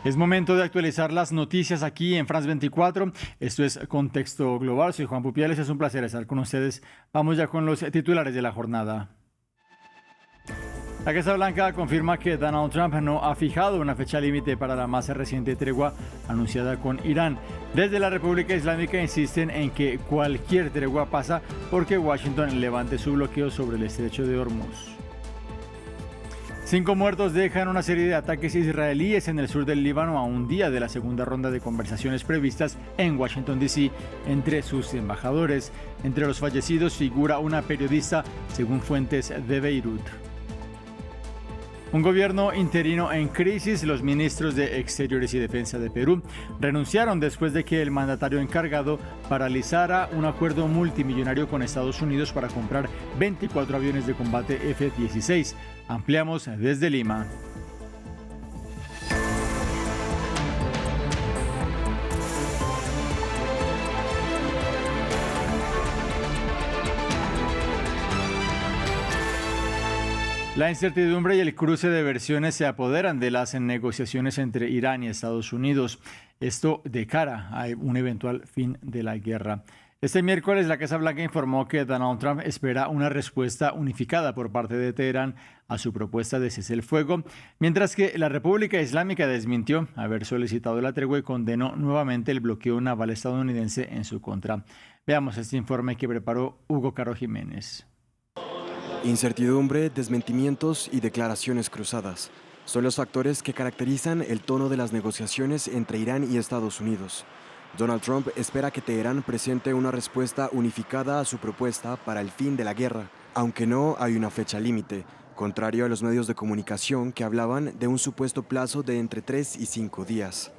Es momento de actualizar las noticias aquí en France 24. Esto es Contexto Global. Soy Juan Pupiales. Es un placer estar con ustedes. Vamos ya con los titulares de la jornada. La Casa Blanca confirma que Donald Trump no ha fijado una fecha límite para la más reciente tregua anunciada con Irán. Desde la República Islámica insisten en que cualquier tregua pasa porque Washington levante su bloqueo sobre el estrecho de Hormuz. 5 muertos dejan una serie de ataques israelíes en el sur del Líbano a un día de la segunda ronda de conversaciones previstas en Washington, D.C. entre sus embajadores. Entre los fallecidos figura una periodista, según fuentes de Beirut. Un gobierno interino en crisis. Los ministros de Exteriores y Defensa de Perú renunciaron después de que el mandatario encargado paralizara un acuerdo multimillonario con Estados Unidos para comprar 24 aviones de combate F-16. Ampliamos desde Lima. La incertidumbre y el cruce de versiones se apoderan de las negociaciones entre Irán y Estados Unidos. Esto de cara a un eventual fin de la guerra. Este miércoles, la Casa Blanca informó que Donald Trump espera una respuesta unificada por parte de Teherán a su propuesta de cese el fuego, mientras que la República Islámica desmintió haber solicitado la tregua y condenó nuevamente el bloqueo naval estadounidense en su contra. Veamos este informe que preparó Hugo Caro Jiménez. Incertidumbre, desmentimientos y declaraciones cruzadas son los factores que caracterizan el tono de las negociaciones entre Irán y Estados Unidos. Donald Trump espera que Teherán presente una respuesta unificada a su propuesta para el fin de la guerra, aunque no hay una fecha límite, contrario a los medios de comunicación que hablaban de un supuesto plazo de entre 3 y 5 días.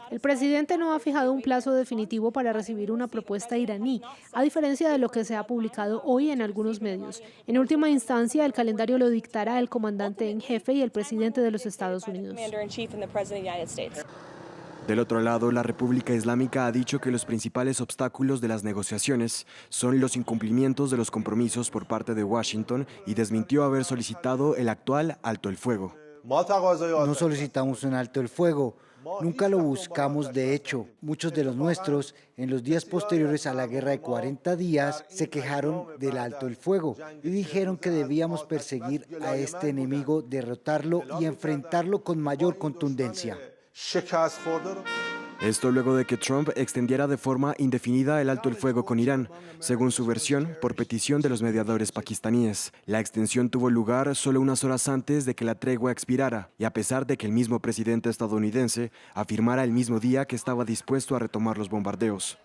El presidente no ha fijado un plazo definitivo para recibir una propuesta iraní, a diferencia de lo que se ha publicado hoy en algunos medios. En última instancia, el calendario lo dictará el comandante en jefe y el presidente de los Estados Unidos. Del otro lado, la República Islámica ha dicho que los principales obstáculos de las negociaciones son los incumplimientos de los compromisos por parte de Washington y desmintió haber solicitado el actual alto el fuego. No solicitamos un alto el fuego. Nunca lo buscamos. De hecho, muchos de los nuestros, en los días posteriores a la guerra de 40 días, se quejaron del alto el fuego y dijeron que debíamos perseguir a este enemigo, derrotarlo y enfrentarlo con mayor contundencia. Esto luego de que Trump extendiera de forma indefinida el alto el fuego con Irán, según su versión, por petición de los mediadores pakistaníes. La extensión tuvo lugar solo unas horas antes de que la tregua expirara y a pesar de que el mismo presidente estadounidense afirmara el mismo día que estaba dispuesto a retomar los bombardeos.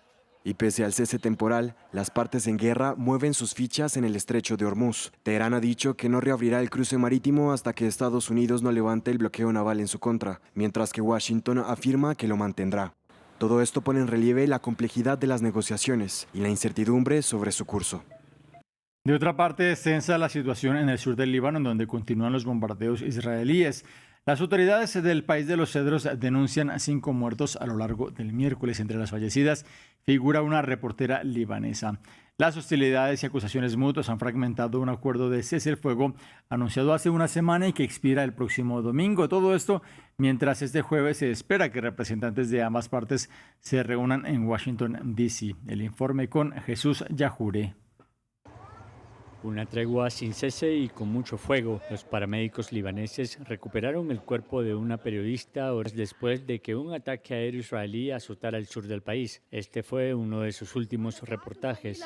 Y pese al cese temporal, las partes en guerra mueven sus fichas en el estrecho de Hormuz. Teherán ha dicho que no reabrirá el cruce marítimo hasta que Estados Unidos no levante el bloqueo naval en su contra, mientras que Washington afirma que lo mantendrá. Todo esto pone en relieve la complejidad de las negociaciones y la incertidumbre sobre su curso. De otra parte, es tensa la situación en el sur del Líbano, en donde continúan los bombardeos israelíes. Las autoridades del país de los Cedros denuncian 5 muertos a lo largo del miércoles. Entre las fallecidas figura una reportera libanesa. Las hostilidades y acusaciones mutuas han fragmentado un acuerdo de cese el fuego anunciado hace una semana y que expira el próximo domingo. Todo esto mientras este jueves se espera que representantes de ambas partes se reúnan en Washington, D.C. El informe con Jesús Yajure. Una tregua sin cese y con mucho fuego. Los paramédicos libaneses recuperaron el cuerpo de una periodista horas después de que un ataque aéreo israelí azotara el sur del país. Este fue uno de sus últimos reportajes.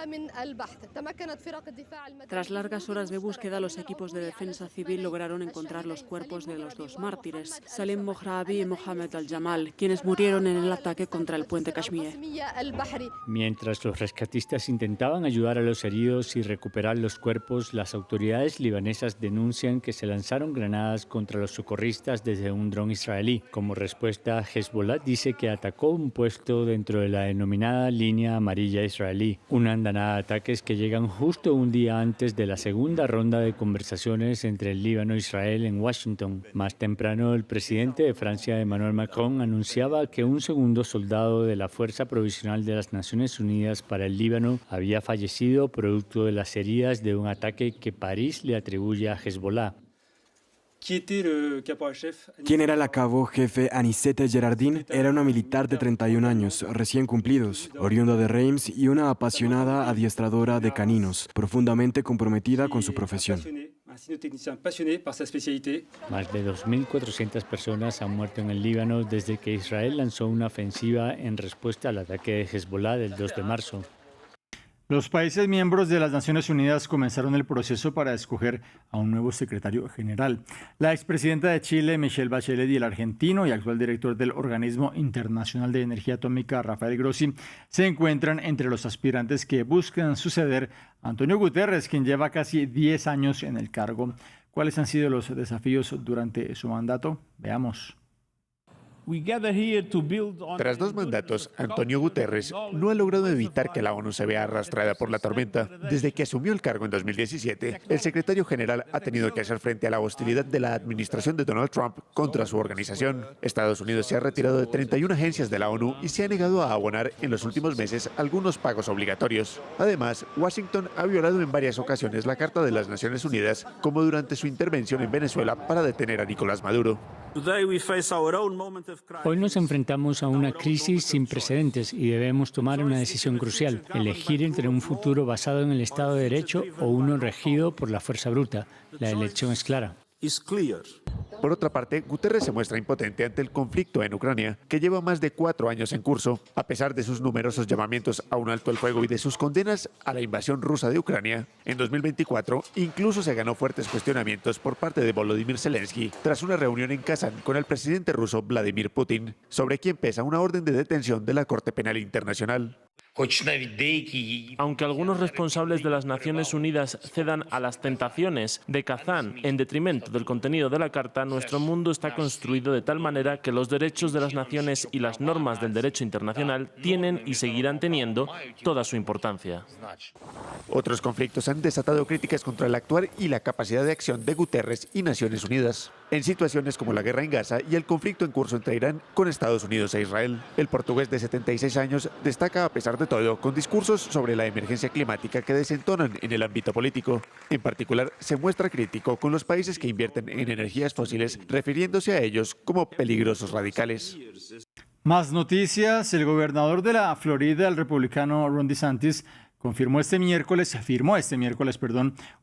Tras largas horas de búsqueda, los equipos de defensa civil lograron encontrar los cuerpos de los 2 mártires, Salim Mohrabi y Mohamed Al-Jamal, quienes murieron en el ataque contra el puente Kashmir. Mientras los rescatistas intentaban ayudar a los heridos y recuperar los cuerpos, las autoridades libanesas denuncian que se lanzaron granadas contra los socorristas desde un dron israelí. Como respuesta, Hezbollah dice que atacó un puesto dentro de la denominada línea amarilla israelí. Una andanada de ataques que llegan justo un día antes de la segunda ronda de conversaciones entre el Líbano e Israel en Washington. Más temprano, el presidente de Francia, Emmanuel Macron, anunciaba que un segundo soldado de la Fuerza Provisional de las Naciones Unidas para el Líbano había fallecido producto de las heridas de un ataque que París le atribuye a Hezbollah. Quien era el cabo jefe Anicete Gerardin era una militar de 31 años, recién cumplidos, oriunda de Reims y una apasionada adiestradora de caninos, profundamente comprometida con su profesión. Más de 2.400 personas han muerto en el Líbano desde que Israel lanzó una ofensiva en respuesta al ataque de Hezbollah del 2 de marzo. Los países miembros de las Naciones Unidas comenzaron el proceso para escoger a un nuevo secretario general. La expresidenta de Chile, Michelle Bachelet, y el argentino y actual director del Organismo Internacional de Energía Atómica, Rafael Grossi, se encuentran entre los aspirantes que buscan suceder a Antonio Guterres, quien lleva casi 10 años en el cargo. ¿Cuáles han sido los desafíos durante su mandato? Veamos. Tras 2 mandatos, Antonio Guterres no ha logrado evitar que la ONU se vea arrastrada por la tormenta. Desde que asumió el cargo en 2017, el secretario general ha tenido que hacer frente a la hostilidad de la administración de Donald Trump contra su organización. Estados Unidos se ha retirado de 31 agencias de la ONU y se ha negado a abonar en los últimos meses algunos pagos obligatorios. Además, Washington ha violado en varias ocasiones la Carta de las Naciones Unidas, como durante su intervención en Venezuela para detener a Nicolás Maduro. Hoy nos enfrentamos a una crisis sin precedentes y debemos tomar una decisión crucial: elegir entre un futuro basado en el Estado de Derecho o uno regido por la fuerza bruta. La elección es clara. Por otra parte, Guterres se muestra impotente ante el conflicto en Ucrania, que lleva más de 4 años en curso. A pesar de sus numerosos llamamientos a un alto el fuego y de sus condenas a la invasión rusa de Ucrania, en 2024 incluso se ganó fuertes cuestionamientos por parte de Volodymyr Zelensky tras una reunión en Kazán con el presidente ruso Vladimir Putin, sobre quien pesa una orden de detención de la Corte Penal Internacional. Aunque algunos responsables de las Naciones Unidas cedan a las tentaciones de Kazán en detrimento del contenido de la Carta, nuestro mundo está construido de tal manera que los derechos de las naciones y las normas del derecho internacional tienen y seguirán teniendo toda su importancia. Otros conflictos han desatado críticas contra el actuar y la capacidad de acción de Guterres y Naciones Unidas, en situaciones como la guerra en Gaza y el conflicto en curso entre Irán con Estados Unidos e Israel. El portugués de 76 años destaca, a pesar de todo, con discursos sobre la emergencia climática que desentonan en el ámbito político. En particular, se muestra crítico con los países que invierten en energías fósiles, refiriéndose a ellos como peligrosos radicales. Más noticias. El gobernador de la Florida, el republicano Ron DeSantis, firmó este miércoles,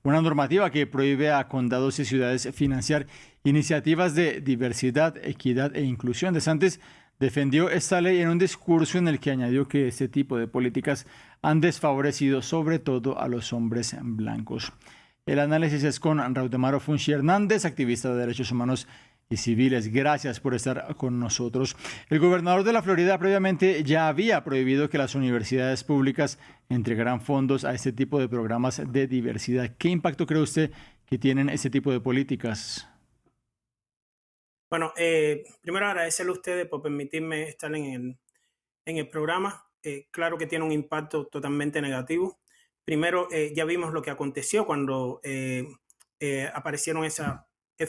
una normativa que prohíbe a condados y ciudades financiar iniciativas de diversidad, equidad e inclusión. DeSantis defendió esta ley en un discurso en el que añadió que este tipo de políticas han desfavorecido sobre todo a los hombres blancos. El análisis es con Raudemaro Funchi Hernández, activista de derechos humanos y civiles. Gracias por estar con nosotros. El gobernador de la Florida previamente ya había prohibido que las universidades públicas entregaran fondos a este tipo de programas de diversidad. ¿Qué impacto cree usted que tienen este tipo de políticas? Bueno, primero agradecerle a ustedes por permitirme estar en el programa. Claro que tiene un impacto totalmente negativo. Primero, ya vimos lo que aconteció cuando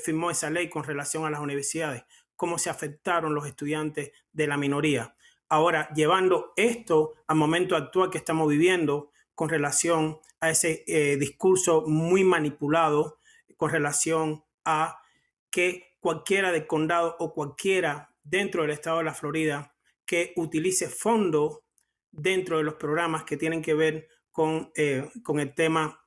firmó esa ley con relación a las universidades, cómo se afectaron los estudiantes de la minoría. Ahora, llevando esto al momento actual que estamos viviendo con relación a ese discurso muy manipulado, con relación a que cualquiera del condado o cualquiera dentro del estado de la Florida que utilice fondos dentro de los programas que tienen que ver con el tema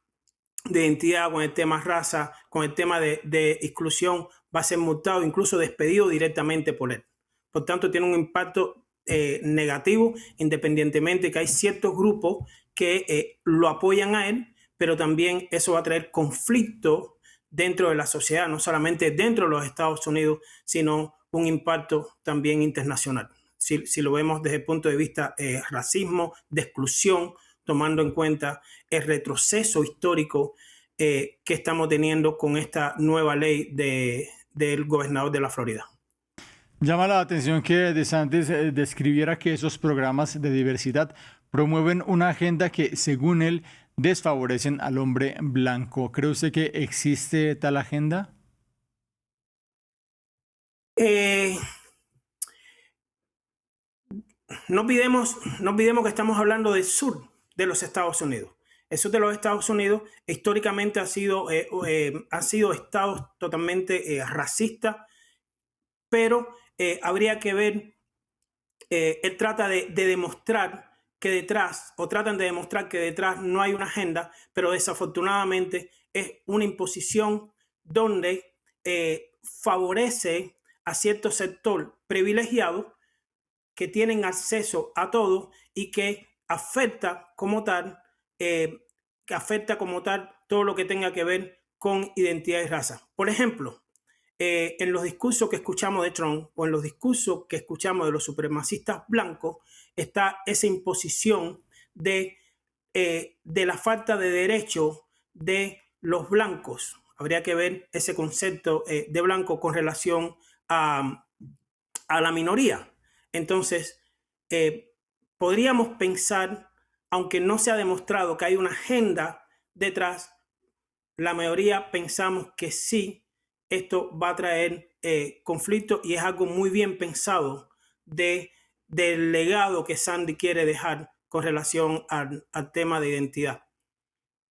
de identidad, con el tema raza, con el tema de exclusión, va a ser multado, incluso despedido directamente por él. Por tanto, tiene un impacto negativo, independientemente que hay ciertos grupos que lo apoyan a él, pero también eso va a traer conflicto dentro de la sociedad, no solamente dentro de los Estados Unidos, sino un impacto también internacional. Si lo vemos desde el punto de vista racismo, de exclusión, tomando en cuenta el retroceso histórico que estamos teniendo con esta nueva ley del gobernador de la Florida. Llama la atención que DeSantis describiera que esos programas de diversidad promueven una agenda que, según él, desfavorecen al hombre blanco. ¿Cree usted que existe tal agenda? No olvidemos que estamos hablando del sur de los Estados Unidos. Eso de los Estados Unidos históricamente han sido estados totalmente racistas, pero habría que ver, él trata de demostrar que detrás, o tratan de demostrar que detrás no hay una agenda, pero desafortunadamente es una imposición donde favorece a cierto sector privilegiado que tienen acceso a todo y que afecta como tal todo lo que tenga que ver con identidad y raza. Por ejemplo, en los discursos que escuchamos de Trump o en los discursos que escuchamos de los supremacistas blancos está esa imposición de la falta de derechos de los blancos. Habría que ver ese concepto de blanco con relación a la minoría. Entonces, podríamos pensar, aunque no se ha demostrado que hay una agenda detrás, la mayoría pensamos que sí, esto va a traer conflicto y es algo muy bien pensado del legado que Sandy quiere dejar con relación al tema de identidad.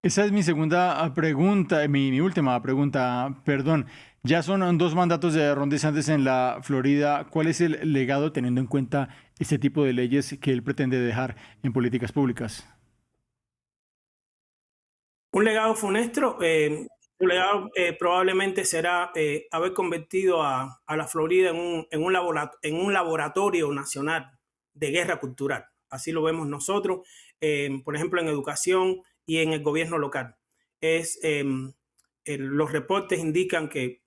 Esa es mi segunda pregunta, mi última pregunta, perdón. Ya son 2 mandatos de Ron DeSantis en la Florida. ¿Cuál es el legado teniendo en cuenta este tipo de leyes que él pretende dejar en políticas públicas? Un legado funesto, un legado probablemente será haber convertido a la Florida en un laboratorio nacional de guerra cultural. Así lo vemos nosotros, por ejemplo, en educación y en el gobierno local. Los reportes indican que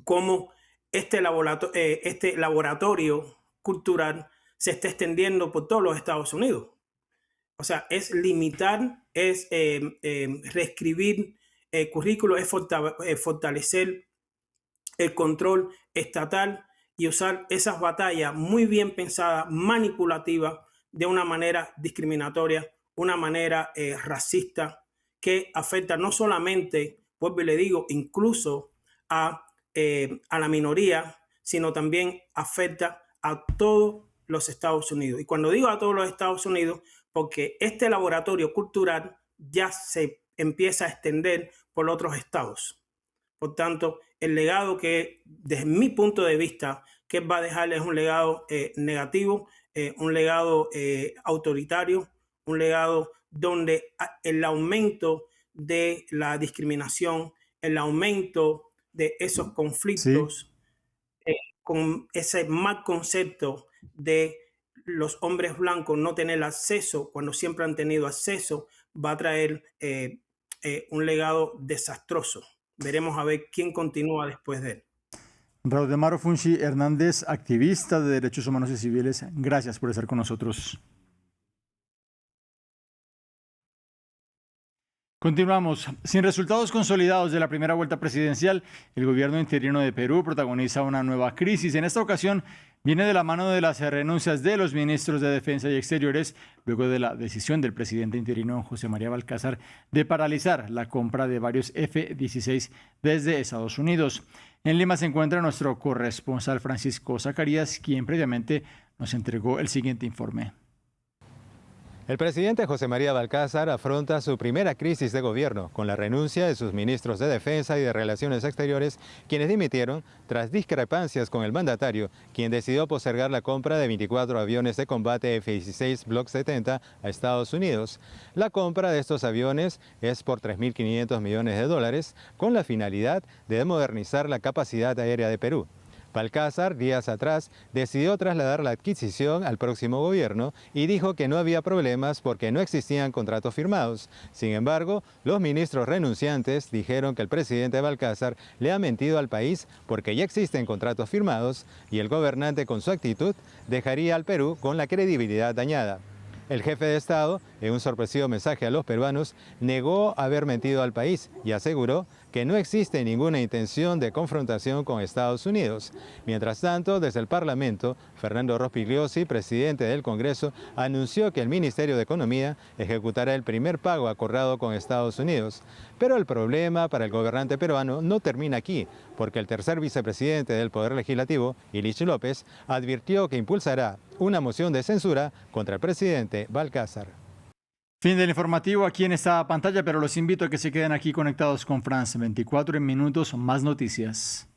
cómo este laboratorio cultural se está extendiendo por todos los Estados Unidos. O sea, es limitar, es reescribir currículos, es fortalecer el control estatal y usar esas batallas muy bien pensadas, manipulativas, de una manera discriminatoria, una manera racista, que afecta no solamente, vuelvo y le digo, incluso a la minoría, sino también afecta a todos los Estados Unidos. Y cuando digo a todos los Estados Unidos, porque este laboratorio cultural ya se empieza a extender por otros estados. Por tanto, el legado que, desde mi punto de vista, que va a dejar es un legado negativo, un legado autoritario, un legado donde el aumento de la discriminación, el aumento de esos conflictos, con ese mal concepto de los hombres blancos no tener acceso cuando siempre han tenido acceso, va a traer un legado desastroso. Veremos a ver quién continúa después de él. Raudemaro Funshi Hernández, activista de derechos humanos y civiles, gracias por estar con nosotros. Continuamos. Sin resultados consolidados de la primera vuelta presidencial, el gobierno interino de Perú protagoniza una nueva crisis. En esta ocasión viene de la mano de las renuncias de los ministros de Defensa y Exteriores, luego de la decisión del presidente interino José María Balcázar de paralizar la compra de varios F-16 desde Estados Unidos. En Lima se encuentra nuestro corresponsal Francisco Zacarías, quien previamente nos entregó el siguiente informe. El presidente José María Balcázar afronta su primera crisis de gobierno con la renuncia de sus ministros de Defensa y de Relaciones Exteriores, quienes dimitieron tras discrepancias con el mandatario, quien decidió postergar la compra de 24 aviones de combate F-16 Block 70 a Estados Unidos. La compra de estos aviones es por $3.500 millones, con la finalidad de modernizar la capacidad aérea de Perú. Balcázar, días atrás, decidió trasladar la adquisición al próximo gobierno y dijo que no había problemas porque no existían contratos firmados. Sin embargo, los ministros renunciantes dijeron que el presidente Balcázar le ha mentido al país porque ya existen contratos firmados y el gobernante con su actitud dejaría al Perú con la credibilidad dañada. El jefe de Estado, en un sorpresivo mensaje a los peruanos, negó haber mentido al país y aseguró que no existe ninguna intención de confrontación con Estados Unidos. Mientras tanto, desde el Parlamento, Fernando Rospigliosi, presidente del Congreso, anunció que el Ministerio de Economía ejecutará el primer pago acordado con Estados Unidos. Pero el problema para el gobernante peruano no termina aquí, porque el tercer vicepresidente del Poder Legislativo, Ilich López, advirtió que impulsará una moción de censura contra el presidente Balcázar. Fin del informativo aquí en esta pantalla, pero los invito a que se queden aquí conectados con France 24 en minutos, más noticias.